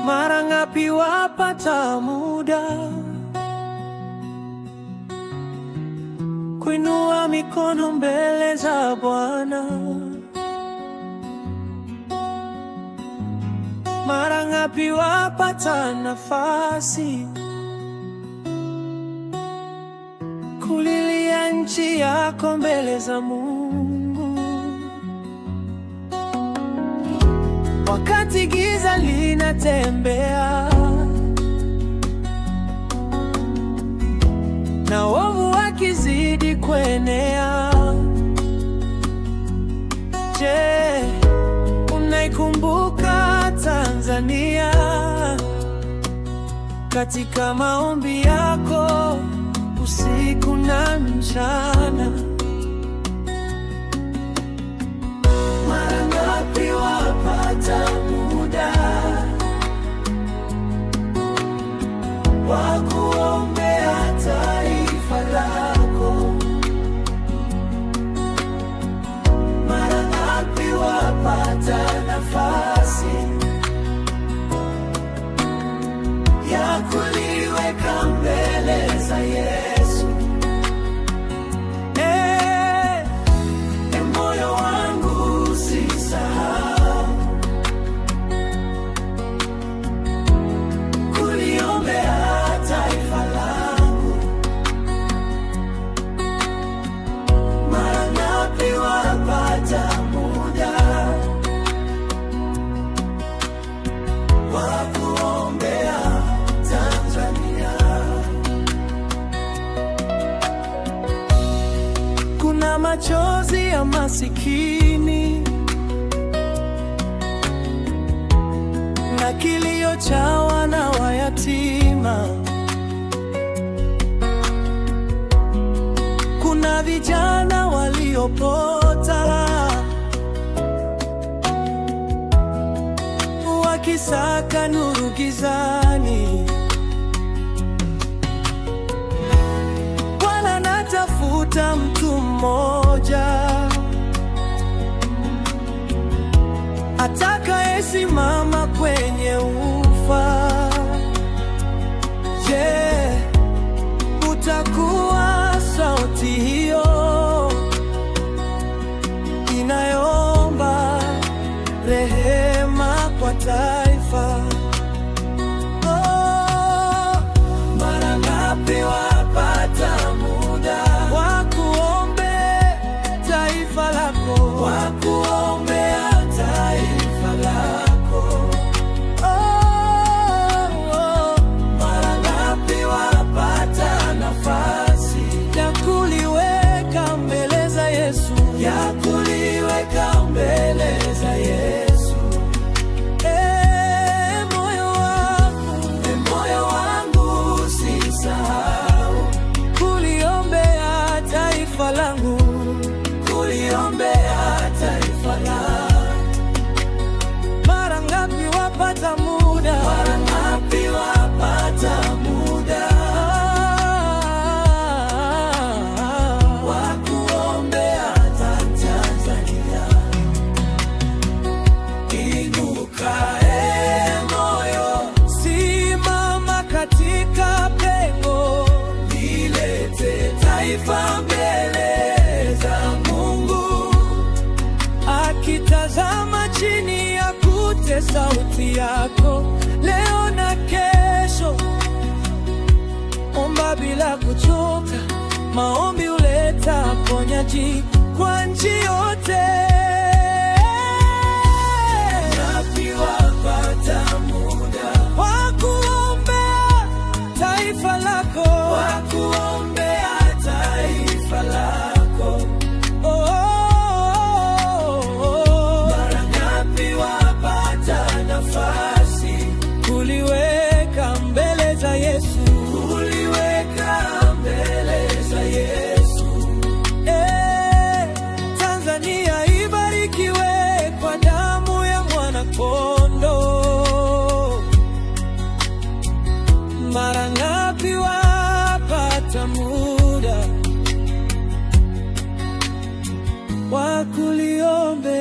Mara ngapi wapata muda kuinua mikono mbele za Bwana? Mara ngapi wapata nafasi kulilia nchi yako mbele za Mungu? Wakati giza linatembea na uovu wakizidi kuenea, je, unaikumbuka Tanzania katika maombi yako usiku na mchana? Mara ngapi wapata muda wa kuombea taifa lako? Mara ngapi wapata nafasi ya kuliweka mbele za Yesu? Moyo wangu usisahau kuliombea taifa langu. Mara ngapi wapata muda wa kuombea Tanzania? Kuna machozi ya masikini na kilio cha wana wa yatima. Kuna vijana waliopota wakisaka nuru gizani. Bwana anatafuta mtu mmoja atakayesimama kwenye ufa. Je, utakuwa sauti hiyo inayoomba rehema kwa taifa? Mara ngapi wapata muda wa kuombea taifa lako, wa kuombea taifa lako? Mara ngapi wapata nafasi ya kuliweka mbele za Yesu, ya kuliweka mbele za Yesu? Moyo wangu usisahau kuliombea taifa langu, kuliombea taifa langu. Mara ngapi wapata muda, mara ngapi wapata muda wa kuombea Tanzania? Inuka moyo, simama katika pengo, lilete taifa mbele za Mungu. Akitazama chini ya kute sauti yako leo na kesho. Omba bila kuchoka, maombi huleta ponyaji kwa nchi yote. Ngapi wapata muda wa kuombea taifa lako, wa kuombea taifa lako? Mara ngapi wapata nafasi kuliweka mbele za Yesu, kuliweka mbele za Yesu? Tanzania ibarikiwe kwa damu ya mwana kondoo. Mara ngapi wapata muda kuliombea.